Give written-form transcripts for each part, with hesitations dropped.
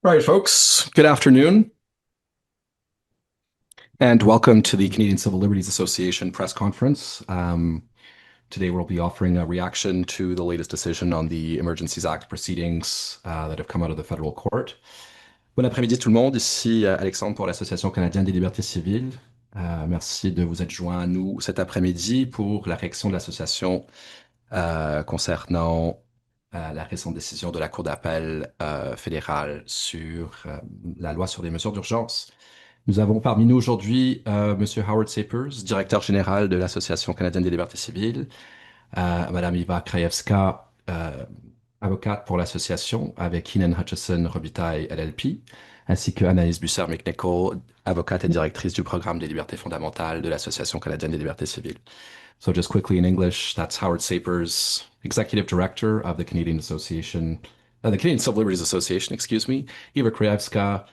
All right, folks, good afternoon, and welcome to the Canadian Civil Liberties Association press conference. Today, we'll be offering a reaction to the latest decision on the Emergencies Act proceedings that have come out of the federal court. Bon après-midi tout le monde, ici Alexandre pour l'Association canadienne des libertés civiles. Merci de vous être joint à nous cet après-midi pour la réaction de l'association concernant la récente décision de la Cour d'appel fédérale sur la loi sur les mesures d'urgence. Nous avons parmi nous aujourd'hui Monsieur Howard Sapers, directeur général de l'Association canadienne des libertés civiles, Madame Ewa Krajewska, avocate pour l'association avec Heenan Hutchison Robitaille LLP, ainsi que Anaïs Bussières McNicoll, avocate et directrice du programme des libertés fondamentales de l'Association canadienne des libertés civiles. So just quickly in English, that's Howard Sapers, Executive Director of the Canadian Association, the Canadian Civil Liberties Association, excuse me, Ewa Krajewska,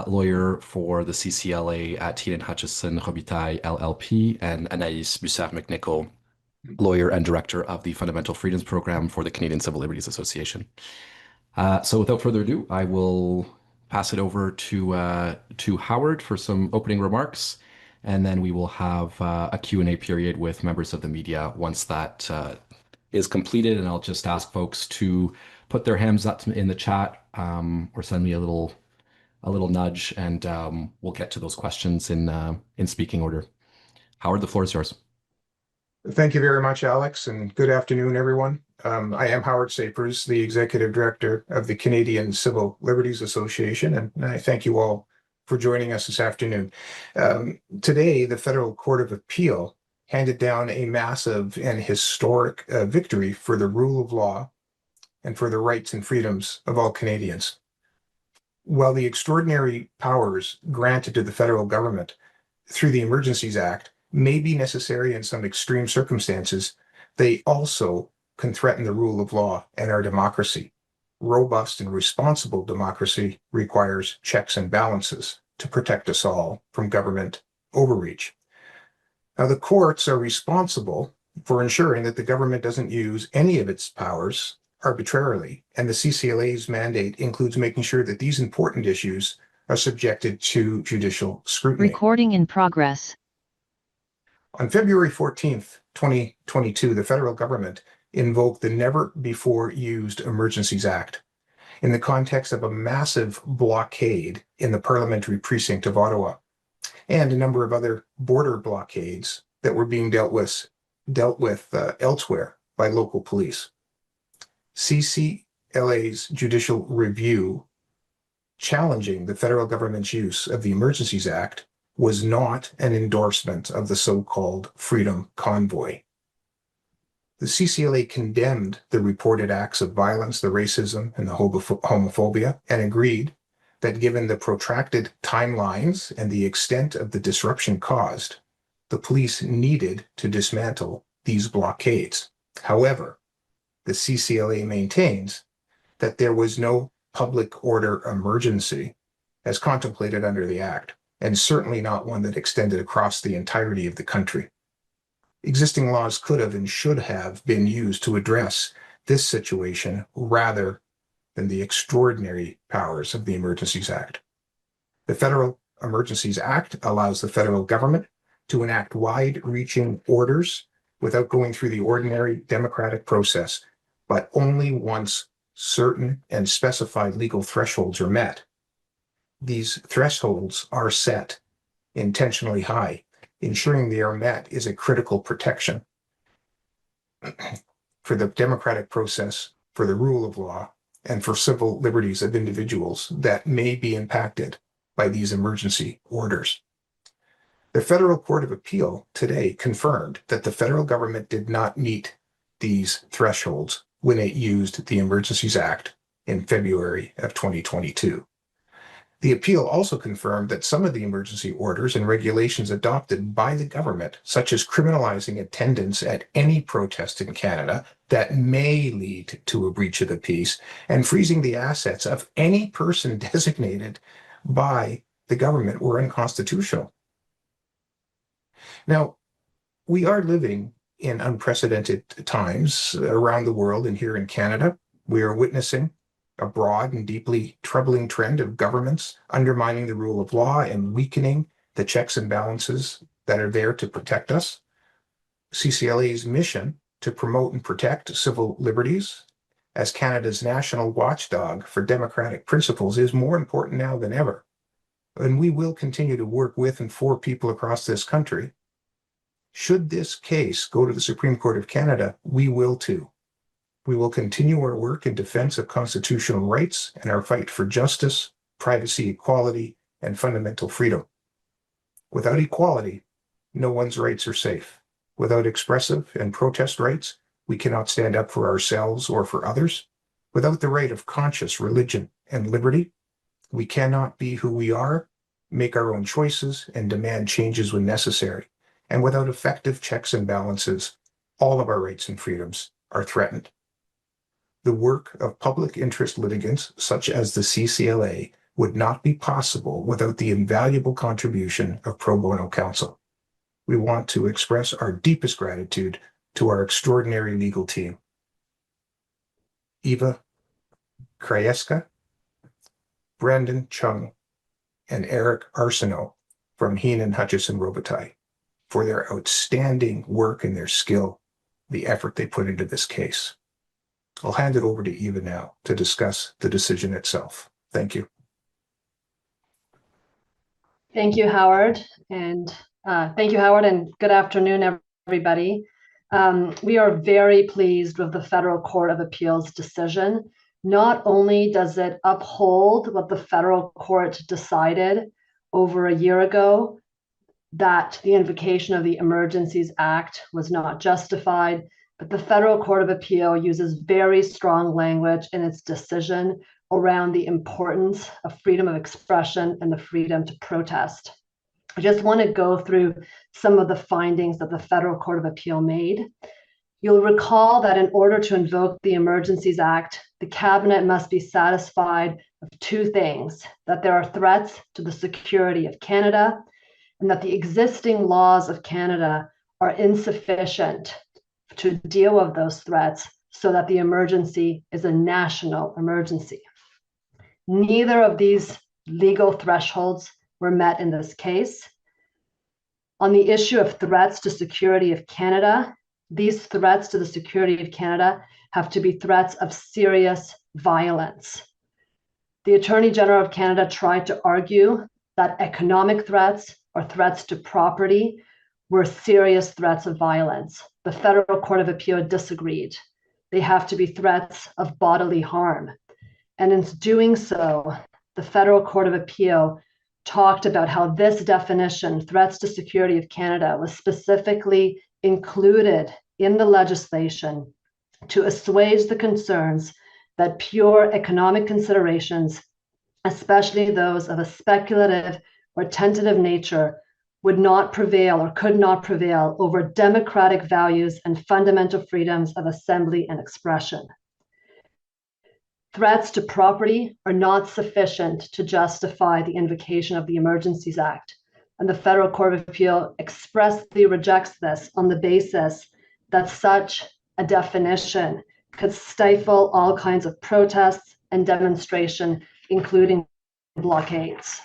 lawyer for the CCLA at Heenan Hutchison Robitaille LLP, and Anaïs Bussières McNicoll, lawyer and director of the Fundamental Freedoms Program for the Canadian Civil Liberties Association. So without further ado, I will pass it over to Howard for some opening remarks, and then we will have a Q&A period with members of the media once that is completed. And I'll just ask folks to put their hands up in the chat or send me a little nudge, and we'll get to those questions in speaking order. Howard, the floor is yours. Thank you very much, Alex, and good afternoon, everyone. I am Howard Sapers, the Executive Director of the Canadian Civil Liberties Association, and I thank you all for joining us this afternoon. Today, the Federal Court of Appeal handed down a massive and historic victory for the rule of law and for the rights and freedoms of all Canadians. While the extraordinary powers granted to the federal government through the Emergencies Act may be necessary in some extreme circumstances, they also can threaten the rule of law and our democracy. Robust and responsible democracy requires checks and balances to protect us all from government overreach. Now, the courts are responsible for ensuring that the government doesn't use any of its powers arbitrarily, and the CCLA's mandate includes making sure that these important issues are subjected to judicial scrutiny. Recording in progress. On February 14th, 2022, the federal government invoked the never-before-used Emergencies Act in the context of a massive blockade in the parliamentary precinct of Ottawa and a number of other border blockades that were being dealt with elsewhere by local police. CCLA's judicial review challenging the federal government's use of the Emergencies Act was not an endorsement of the so-called Freedom Convoy. The CCLA condemned the reported acts of violence, the racism, and the homophobia, and agreed that given the protracted timelines and the extent of the disruption caused, the police needed to dismantle these blockades. However, the CCLA maintains that there was no public order emergency as contemplated under the Act, and certainly not one that extended across the entirety of the country. Existing laws could have and should have been used to address this situation rather than the extraordinary powers of the Emergencies Act. The Federal Emergencies Act allows the federal government to enact wide-reaching orders without going through the ordinary democratic process, but only once certain and specified legal thresholds are met. These thresholds are set intentionally high. Ensuring they are met is a critical protection for the democratic process, for the rule of law, and for civil liberties of individuals that may be impacted by these emergency orders. The Federal Court of Appeal today confirmed that the federal government did not meet these thresholds when it used the Emergencies Act in February of 2022. The appeal also confirmed that some of the emergency orders and regulations adopted by the government, such as criminalizing attendance at any protest in Canada that may lead to a breach of the peace, and freezing the assets of any person designated by the government, were unconstitutional. Now, we are living in unprecedented times around the world, and here in Canada, we are witnessing a broad and deeply troubling trend of governments undermining the rule of law and weakening the checks and balances that are there to protect us. CCLA's mission to promote and protect civil liberties as Canada's national watchdog for democratic principles is more important now than ever. And we will continue to work with and for people across this country. Should this case go to the Supreme Court of Canada, we will too. We will continue our work in defense of constitutional rights and our fight for justice, privacy, equality, and fundamental freedom. Without equality, no one's rights are safe. Without expressive and protest rights, we cannot stand up for ourselves or for others. Without the right of conscious religion and liberty, we cannot be who we are, make our own choices, and demand changes when necessary. And without effective checks and balances, all of our rights and freedoms are threatened. The work of public interest litigants, such as the CCLA, would not be possible without the invaluable contribution of pro bono counsel. We want to express our deepest gratitude to our extraordinary legal team. Ewa Krajewska, Brandon Chung, and Eric Arsenault from Heenan, Hutchison Robitaille for their outstanding work and their skill, the effort they put into this case. I'll hand it over to Ewa now to discuss the decision itself. Thank you. Thank you, Howard. And good afternoon, everybody. We are very pleased with the Federal Court of Appeals decision. Not only does it uphold what the federal court decided over a year ago, that the invocation of the Emergencies Act was not justified, but the Federal Court of Appeal uses very strong language in its decision around the importance of freedom of expression and the freedom to protest. I just want to go through some of the findings that the Federal Court of Appeal made. You'll recall that in order to invoke the Emergencies Act, the Cabinet must be satisfied of two things: that there are threats to the security of Canada, and that the existing laws of Canada are insufficient to deal with those threats so that the emergency is a national emergency. Neither of these legal thresholds were met in this case. On the issue of threats to security of Canada, these threats to the security of Canada have to be threats of serious violence. The Attorney General of Canada tried to argue that economic threats or threats to property were serious threats of violence. The Federal Court of Appeal disagreed. They have to be threats of bodily harm. And in doing so, the Federal Court of Appeal talked about how this definition, threats to security of Canada, was specifically included in the legislation to assuage the concerns that pure economic considerations, especially those of a speculative or tentative nature, would not prevail or could not prevail over democratic values and fundamental freedoms of assembly and expression. Threats to property are not sufficient to justify the invocation of the Emergencies Act, and the Federal Court of Appeal expressly rejects this on the basis that such a definition could stifle all kinds of protests and demonstration, including blockades.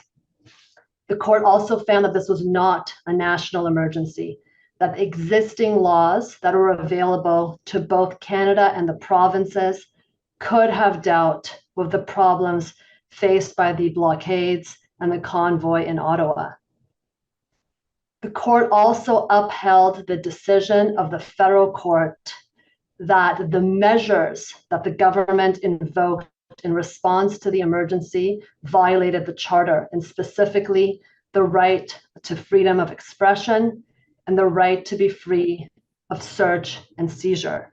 The court also found that this was not a national emergency, that the existing laws that were available to both Canada and the provinces could have dealt with the problems faced by the blockades and the convoy in Ottawa. The court also upheld the decision of the federal court that the measures that the government invoked in response to the emergency violated the charter, and specifically the right to freedom of expression and the right to be free of search and seizure.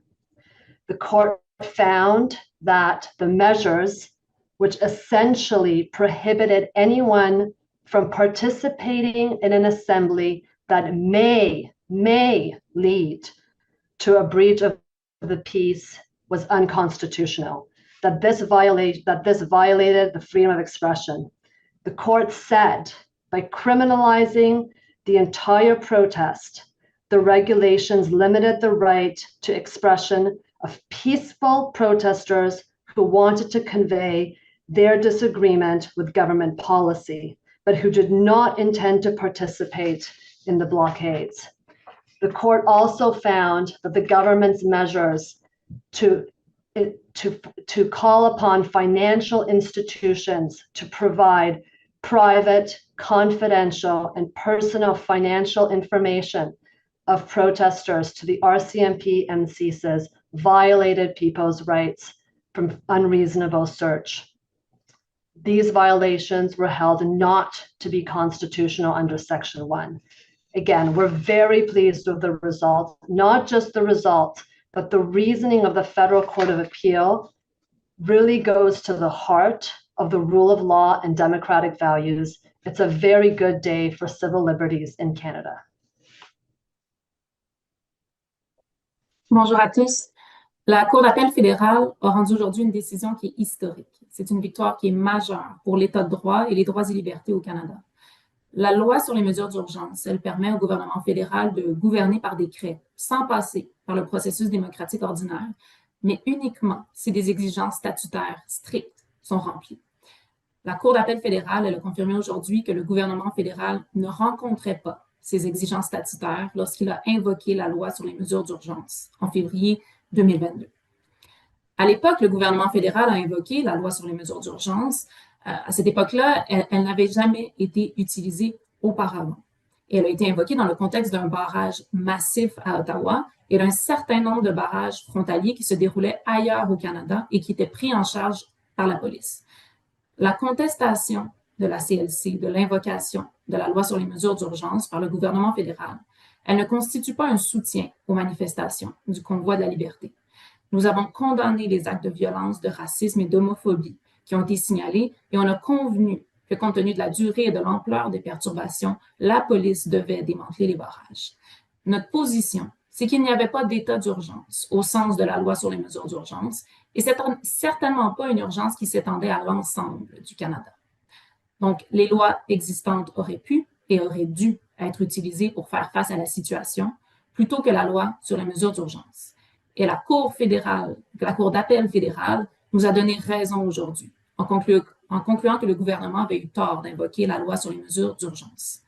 The court found that the measures, which essentially prohibited anyone from participating in an assembly that may lead to a breach of the peace, was unconstitutional, that this violated the freedom of expression. The court said, by criminalizing the entire protest, the regulations limited the right to expression of peaceful protesters who wanted to convey their disagreement with government policy, but who did not intend to participate in the blockades. The court also found that the government's measures to call upon financial institutions to provide private, confidential, and personal financial information of protesters to the RCMP and CSIS violated people's rights from unreasonable search. These violations were held not to be constitutional under Section 1. Again, we're very pleased with the results, not just the results, but the reasoning of the Federal Court of Appeal really goes to the heart of the rule of law and democratic values. It's a very good day for civil liberties in Canada. Bonjour à tous. La Cour d'appel fédérale a rendu aujourd'hui une décision qui est historique. C'est une victoire qui est majeure pour l'État de droit et les droits et libertés au Canada. La loi sur les mesures d'urgence, elle permet au gouvernement fédéral de gouverner par décret, sans passer par le processus démocratique ordinaire, mais uniquement si des exigences statutaires strictes sont remplies. La Cour d'appel fédérale, elle a confirmé aujourd'hui que le gouvernement fédéral ne rencontrait pas ces exigences statutaires lorsqu'il a invoqué la loi sur les mesures d'urgence en février 2022. À l'époque, le gouvernement fédéral a invoqué la loi sur les mesures d'urgence. À cette époque-là, elle n'avait jamais été utilisée auparavant. Et elle a été invoquée dans le contexte d'un barrage massif à Ottawa et d'un certain nombre de barrages frontaliers qui se déroulaient ailleurs au Canada et qui étaient pris en charge par la police. La contestation de la CLC, de l'invocation de la loi sur les mesures d'urgence par le gouvernement fédéral, elle ne constitue pas un soutien aux manifestations du convoi de la liberté. Nous avons condamné les actes de violence, de racisme et d'homophobie qui ont été signalés et on a convenu que compte tenu de la durée et de l'ampleur des perturbations, la police devait démanteler les barrages. Notre position, c'est qu'il n'y avait pas d'état d'urgence au sens de la loi sur les mesures d'urgence et c'est certainement pas une urgence qui s'étendait à l'ensemble du Canada. Donc, les lois existantes auraient pu et auraient dû être utilisées pour faire face à la situation plutôt que la loi sur les mesures d'urgence. Et la Cour d'appel fédérale nous a donné raison aujourd'hui en concluant que le gouvernement avait eu tort d'invoquer la loi sur les mesures d'urgence.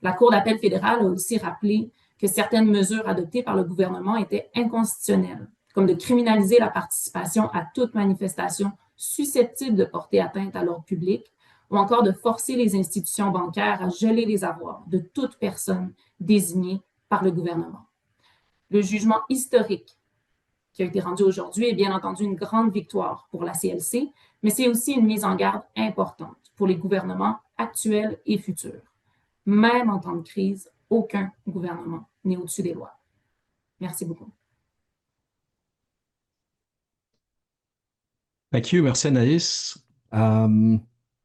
La Cour d'appel fédérale a aussi rappelé que certaines mesures adoptées par le gouvernement étaient inconstitutionnelles, comme de criminaliser la participation à toute manifestation susceptible de porter atteinte à l'ordre public, ou encore de forcer les institutions bancaires à geler les avoirs de toute personne désignée par le gouvernement. Le jugement historique qui a été rendu aujourd'hui est bien entendu une grande victoire pour la CLC, mais c'est aussi une mise en garde importante pour les gouvernements actuels et futurs. Même en temps de crise, aucun gouvernement n'est au-dessus des lois. Merci beaucoup. Thank you. Merci, Anaïs.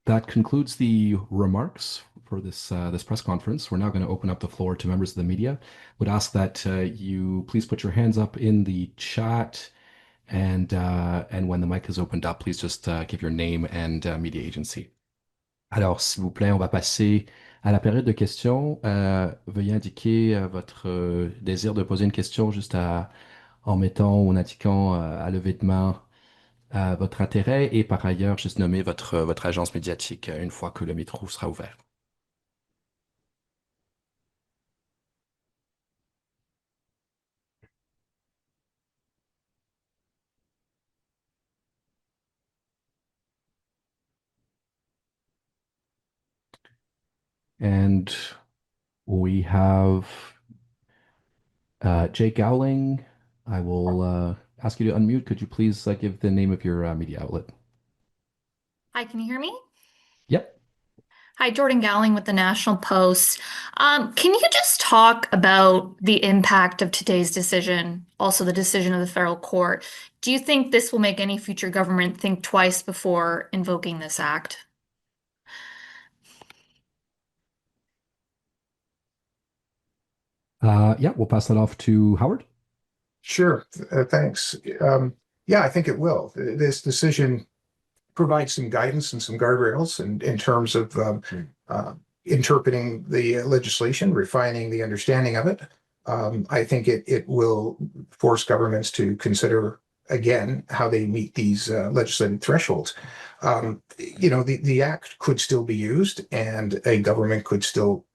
That concludes the remarks for this press conference. We're now going to open up the floor to members of the media. Would ask that you please put your hands up in the chat, and when the mic is opened up, please just give your name and media agency. Alors, s'il vous plaît, on va passer à la période de questions. Veuillez indiquer votre désir de poser une question juste en mettant ou en indiquant à lever de main votre intérêt et par ailleurs juste nommer votre agence médiatique une fois que le micro sera ouvert. And we have Jay Gowling. I will ask you to unmute. Could you please give the name of your media outlet? Hi, can you hear me? Yep. Hi, Jordan Gowling with the National Post. Can you just talk about the impact of today's decision, also the decision of the federal court? Do you think this will make any future government think twice before invoking this act? Yeah, we'll pass that off to Howard. Sure, thanks. Yeah, I think it will. This decision provides some guidance and some guardrails in terms of interpreting the legislation, refining the understanding of it. I think it will force governments to consider again, how they meet these legislative thresholds. The act could still be used, and a government could still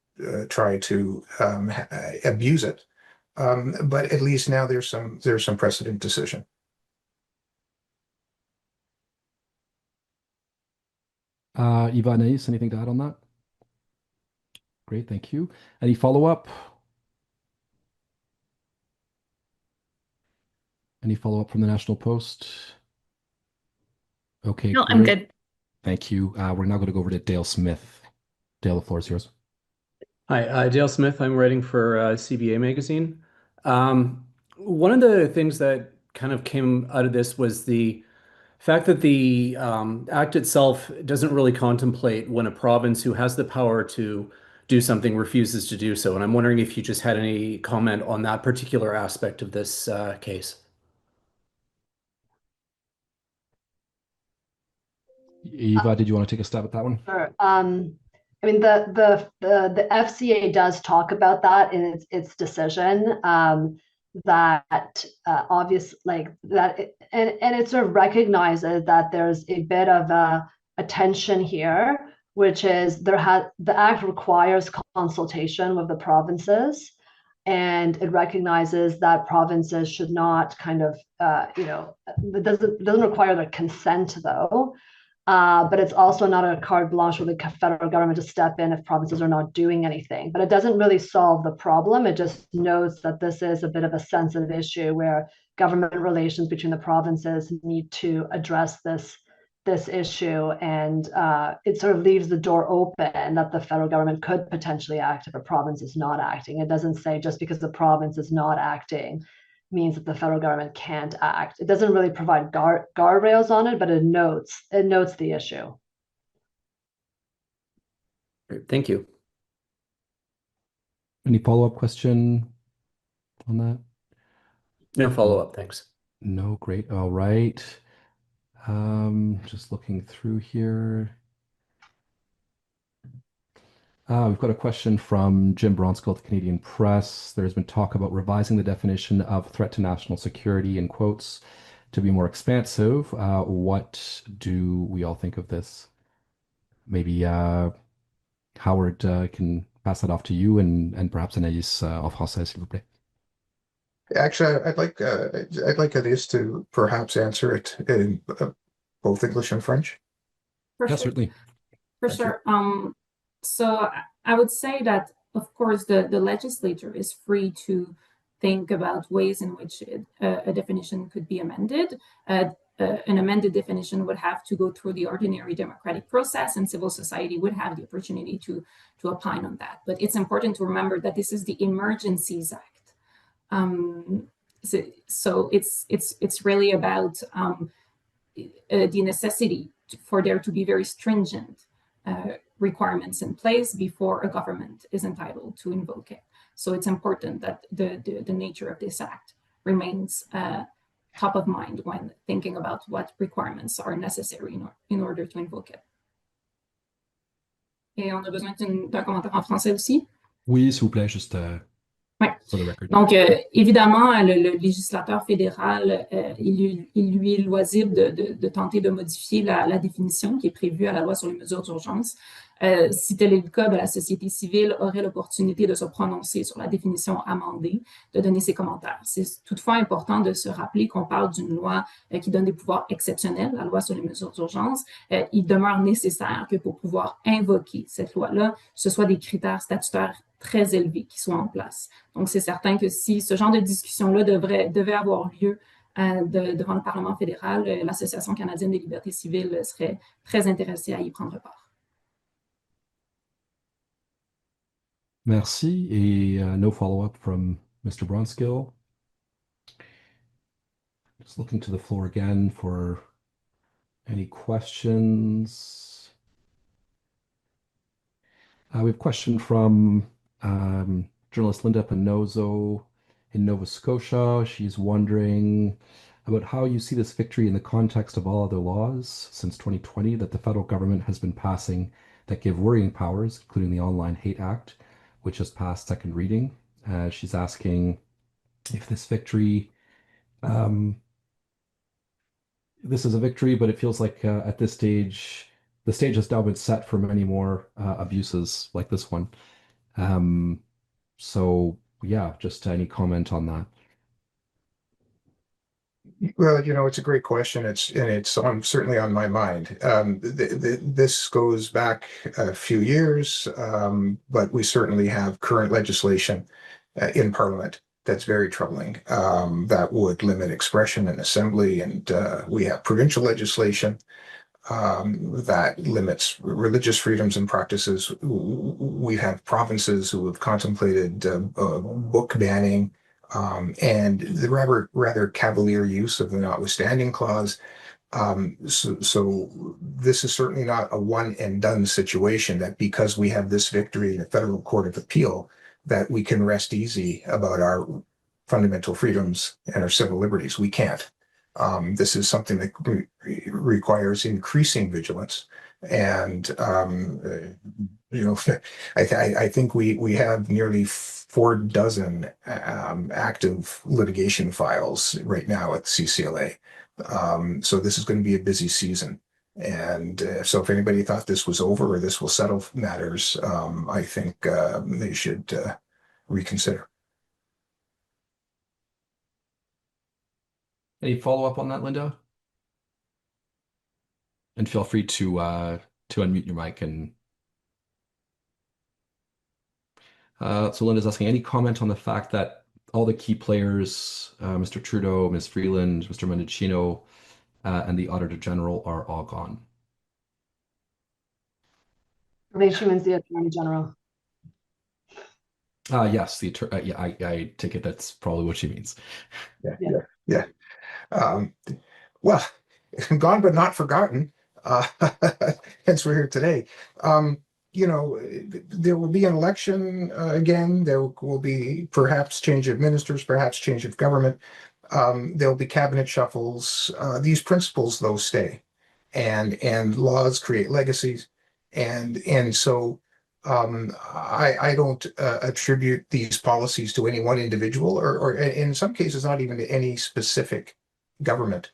try to abuse it. But at least now there's some precedent decision. Ewa, Anaïs, anything to add on that? Great, thank you. Any follow-up? Any follow-up from the National Post? Okay, No, I'm great. good. Thank you. We're now going to go over to Dale Smith. Dale, the floor is yours. Hi, Dale Smith. I'm writing for CBA Magazine. One of the things that kind of came out of this was the fact that the act itself doesn't really contemplate when a province who has the power to do something refuses to do so. And I'm wondering if you just had any comment on that particular aspect of this case. Ewa, did you want to take a stab at that one? Sure. I mean, the FCA does talk about that in its decision, that obvious like that, and it sort of recognizes that there's a bit of a tension here, which is the act requires consultation with the provinces, and it recognizes that provinces should not kind of it doesn't require their consent though. But it's also not a carte blanche for the federal government to step in if provinces are not doing anything. But it doesn't really solve the problem. It just notes that this is a bit of a sensitive issue where government relations between the provinces need to address this issue, and it sort of leaves the door open that the federal government could potentially act if a province is not acting. It doesn't say just because the province is not acting means that the federal government can't act. It doesn't really provide guardrails on it, but it notes the issue. Great, thank you. Any follow-up question on that? No follow-up, thanks. No, great. All right. Just looking through here. We've got a question from Jim Bronskill at the Canadian Press. There's been talk about revising the definition of threat to national security in quotes to be more expansive. What do we all think of this? Maybe Howard can pass that off to you, and perhaps Anaïs en français, s'il vous plaît. Actually, I'd like Anaïs to perhaps answer it in both English and French. For Yeah, sure. certainly. For Thank you. sure. So I would say that, of course, the legislature is free to think about ways in which a definition could be amended. An amended definition would have to go through the ordinary democratic process, and civil society would have the opportunity to opine on that. But it's important to remember that this is the Emergencies Act. So it's really about the necessity for there to be very stringent requirements in place before a government is entitled to invoke it. So it's important that the nature of this act remains top of mind when thinking about what requirements are necessary in order to invoke it. Et on a besoin d'un commentaire en français aussi? Oui, s'il vous plaît, juste Ouais. for the record. Donc, évidemment, le législateur fédéral, il lui est loisible de tenter de modifier la définition qui est prévue à la loi sur les mesures d'urgence. Si tel est le cas, la société civile aurait l'opportunité de se prononcer sur la définition amendée, de donner ses commentaires. C'est toutefois important de se rappeler qu'on parle d'une loi qui donne des pouvoirs exceptionnels, la loi sur les mesures d'urgence. Il demeure nécessaire que pour pouvoir invoquer cette loi-là, ce soit des critères statutaires très élevés qui soient en place. Donc, c'est certain que si ce genre de discussion-là devait avoir lieu devant le Parlement fédéral, l'Association canadienne des libertés civiles serait très intéressée à y prendre part. Merci. Et no follow-up from Mr. Bronskill. Just looking to the floor again for any questions. We have a question from journalist Linda Pinozo in Nova Scotia. She's wondering about how you see this victory in the context of all other laws since 2020 that the federal government has been passing that give worrying powers, including the Online Hate Act, which has passed second reading. She's asking if this victory this is a victory, but it feels like at this stage, the stage has now been set for many more abuses like this one. Um, so yeah, just any comment on that? Well, it's a great question. It's certainly on my mind. This goes back a few years, but we certainly have current legislation in Parliament that's very troubling. That would limit expression and assembly, and we have provincial legislation that limits religious freedoms and practices. We have provinces who have contemplated book banning and the rather cavalier use of the notwithstanding clause. So this is certainly not a one and done situation, that because we have this victory in the Federal Court of Appeal, that we can rest easy about our fundamental freedoms and our civil liberties. We can't. This is something that requires increasing vigilance. And, I think we have nearly 4 dozen active litigation files right now at the CCLA. So this is going to be a busy season. And so if anybody thought this was over or this will settle matters, I think they should reconsider. Any follow-up on that, Linda? And feel free to unmute your mic and so Linda's asking any comment on the fact that all the key players, Mr. Trudeau, Ms. Freeland, Mr. Mendicino, and the Auditor General are all gone. She means the Attorney General. Yes, yeah, I take it that's probably what she means. Yeah. Well, gone but not forgotten. Hence we're here today. There will be an election again. There will be perhaps change of ministers, perhaps change of government. There'll be cabinet shuffles. These principles, though, stay, and laws create legacies, and so I don't attribute these policies to any one individual, or in some cases not even to any specific government.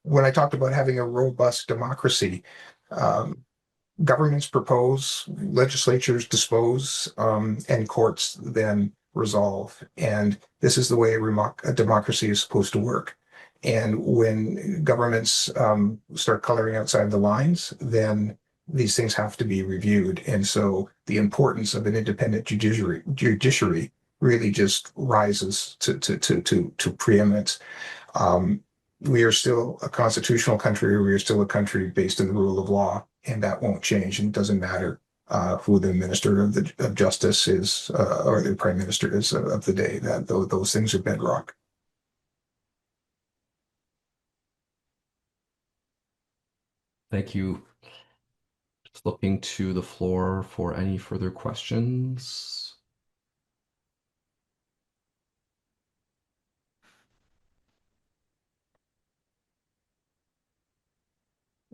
When I talked about having a robust democracy, governments propose, legislatures dispose, and courts then resolve. And this is the way a democracy is supposed to work. And when governments start coloring outside the lines, then these things have to be reviewed. And so the importance of an independent judiciary really just rises to preeminence. We are still a constitutional country. We are still a country based in the rule of law, and that won't change. And it doesn't matter who the Minister of Justice is or the Prime Minister is of the day. That those things are bedrock. Thank you. Just looking to the floor for any further questions.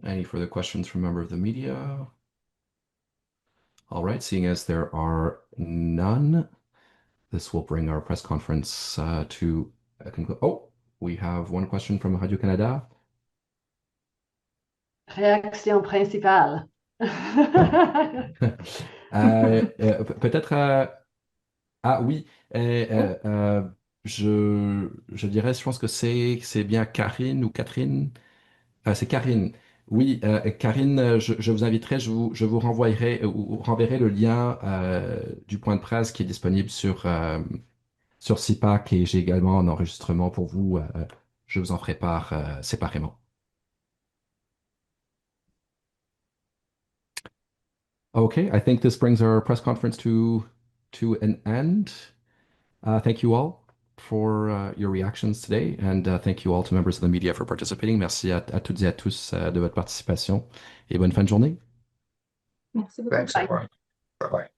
Any further questions from member of the media? All right, seeing as there are none, this will bring our press conference to a conclusion. Oh, we have one question from Radio-Canada. Réaction principale. Peut-être, ah oui, je dirais, je pense que c'est bien Karine ou Catherine. C'est Karine. Oui, Karine, je vous inviterai, je vous renvoyerai ou renverrai le lien du point de presse qui est disponible sur CIPAC, et j'ai également un enregistrement pour vous. Je vous en ferai part séparément. Okay, I think this brings our press conference to an end. Thank you all for your reactions today, and thank you all to members of the media for participating. Merci à toutes et à tous de votre participation, et bonne fin de journée. Merci beaucoup. Thanks, everyone. Bye-bye.